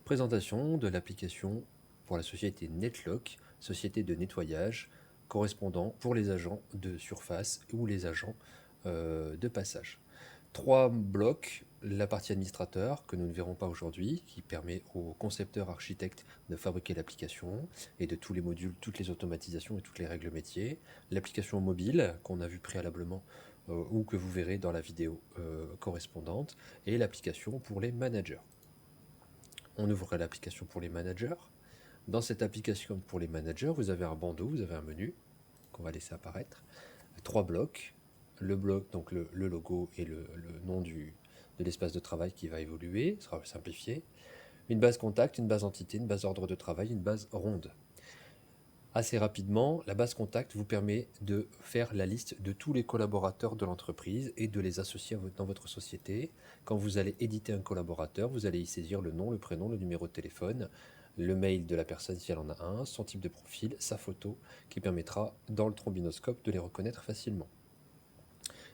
Présentation de l'application pour la société Netlock, société de nettoyage correspondant pour les agents de surface ou les agents de passage. 3 blocs, la partie administrateur que nous ne verrons pas aujourd'hui, qui permet aux concepteurs architectes de fabriquer l'application et de tous les modules, toutes les automatisations et toutes les règles métiers. L'application mobile qu'on a vu préalablement ou que vous verrez dans la vidéo correspondante, et l'application pour les managers. On ouvre l'application pour les managers. Dans cette application pour les managers, vous avez un bandeau, vous avez un menu qu'on va laisser apparaître. 3 blocs. Le bloc, donc le logo et le nom de l'espace de travail qui va évoluer, sera simplifié. Une base contact, une base entité, une base ordre de travail, une base ronde. Assez rapidement, la base contact vous permet de faire la liste de tous les collaborateurs de l'entreprise et de les associer dans votre société. Quand vous allez éditer un collaborateur, vous allez y saisir le nom, le prénom, le numéro de téléphone, le mail de la personne si elle en a un, son type de profil, sa photo, qui permettra dans le trombinoscope de les reconnaître facilement.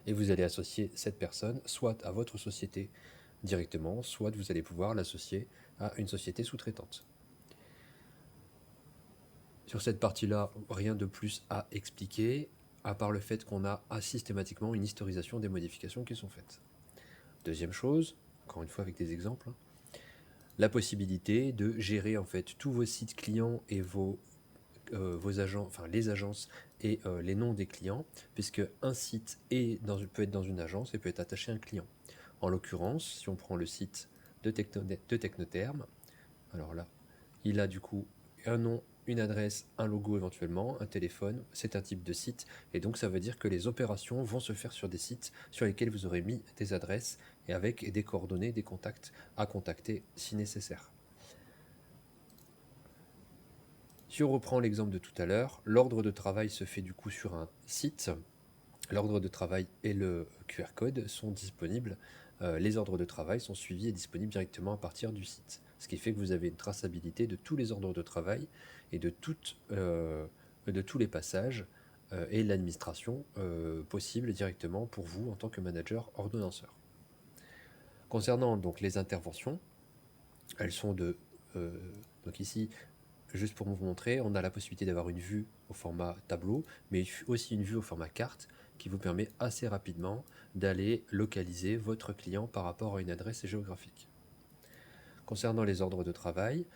Et vous allez associer cette personne soit à votre société directement, soit vous allez pouvoir l'associer à une société sous-traitante. Sur cette partie-là, rien de plus à expliquer, à part le fait qu'on a systématiquement une historisation des modifications qui sont faites. Deuxième chose, encore une fois avec des exemples, la possibilité de gérer en fait tous vos sites clients et vos agents, enfin les agences et les noms des clients, puisque un site peut être dans une agence et peut être attaché à un client. En l'occurrence, si on prend le site de Technotherm, alors là, il a du coup un nom, une adresse, un logo éventuellement, un téléphone, c'est un type de site, et donc ça veut dire que les opérations vont se faire sur des sites sur lesquels vous aurez mis des adresses et avec des coordonnées, des contacts à contacter si nécessaire. Si on reprend l'exemple de tout à l'heure, l'ordre de travail se fait du coup sur un site. L'ordre de travail et le QR code sont disponibles. Les ordres de travail sont suivis et disponibles directement à partir du site. Ce qui fait que vous avez une traçabilité de tous les ordres de travail et de tous les passages et l'administration possible directement pour vous en tant que manager ordonnanceur. Concernant donc les interventions, elles sont donc ici, juste pour vous montrer, on a la possibilité d'avoir une vue au format tableau, mais aussi une vue au format carte qui vous permet assez rapidement d'aller localiser votre client par rapport à une adresse géographique. Concernant les ordres de travail,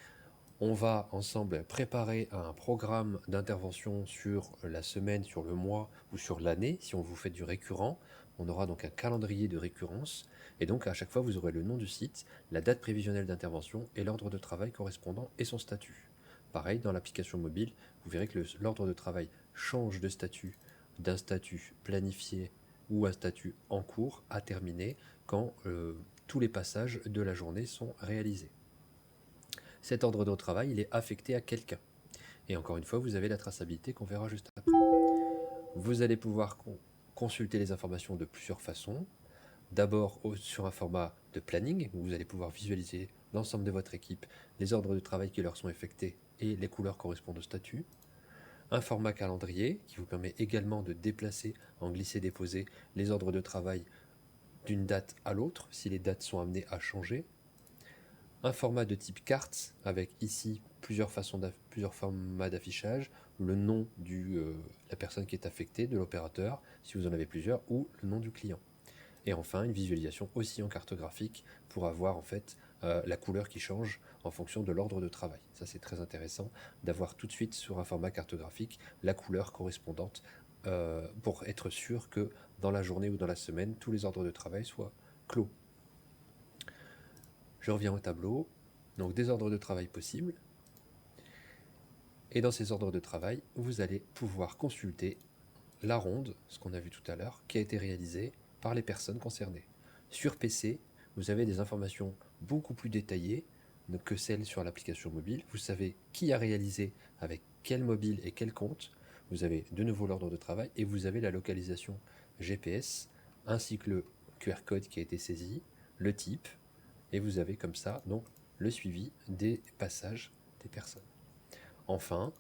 on va ensemble préparer un programme d'intervention sur la semaine, sur le mois ou sur l'année. Si on vous fait du récurrent, on aura donc un calendrier de récurrence. Et donc à chaque fois, vous aurez le nom du site, la date prévisionnelle d'intervention et l'ordre de travail correspondant et son statut. Pareil, dans l'application mobile, vous verrez que l'ordre de travail change de statut d'un statut planifié ou un statut en cours à terminer quand tous les passages de la journée sont réalisés. Cet ordre de travail, il est affecté à quelqu'un. Et encore une fois, vous avez la traçabilité qu'on verra juste après. Vous allez pouvoir consulter les informations de plusieurs façons. D'abord sur un format de planning, où vous allez pouvoir visualiser l'ensemble de votre équipe, les ordres de travail qui leur sont effectés et les couleurs correspondent au statut. Un format calendrier qui vous permet également de déplacer, en glisser-déposer, les ordres de travail d'une date à l'autre, si les dates sont amenées à changer. Un format de type carte, avec ici plusieurs formats d'affichage, le nom de la personne qui est affectée, de l'opérateur, si vous en avez plusieurs, ou le nom du client. Et enfin, une visualisation aussi en cartographique pour avoir en fait la couleur qui change en fonction de l'ordre de travail. Ça, c'est très intéressant d'avoir tout de suite sur un format cartographique la couleur correspondante pour être sûr que dans la journée ou dans la semaine, tous les ordres de travail soient clos. Je reviens au tableau. Donc des ordres de travail possibles. Et dans ces ordres de travail, vous allez pouvoir consulter la ronde, ce qu'on a vu tout à l'heure, qui a été réalisée par les personnes concernées. Sur PC, vous avez des informations beaucoup plus détaillées que celles sur l'application mobile. Vous savez qui a réalisé avec quel mobile et quel compte. Vous avez de nouveau l'ordre de travail et vous avez la localisation GPS ainsi que le QR code qui a été saisi, le type, et vous avez comme ça donc le suivi des passages des personnes. Enfin,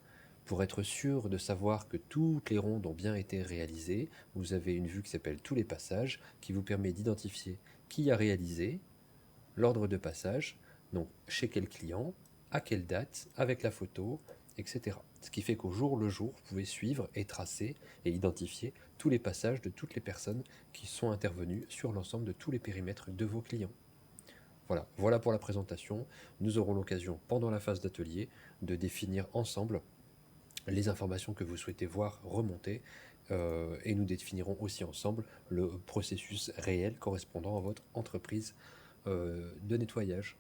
pour être sûr de savoir que toutes les rondes ont bien été réalisées, vous avez une vue qui s'appelle tous les passages, qui vous permet d'identifier qui a réalisé l'ordre de passage, Donc, chez quel client, à quelle date, avec la photo, etc. Ce qui fait qu'au jour le jour, vous pouvez suivre et tracer et identifier tous les passages de toutes les personnes qui sont intervenues sur l'ensemble de tous les périmètres de vos clients. Voilà pour la présentation. Nous aurons l'occasion, pendant la phase d'atelier, de définir ensemble les informations que vous souhaitez voir remonter, et nous définirons aussi ensemble le processus réel correspondant à votre entreprise de nettoyage.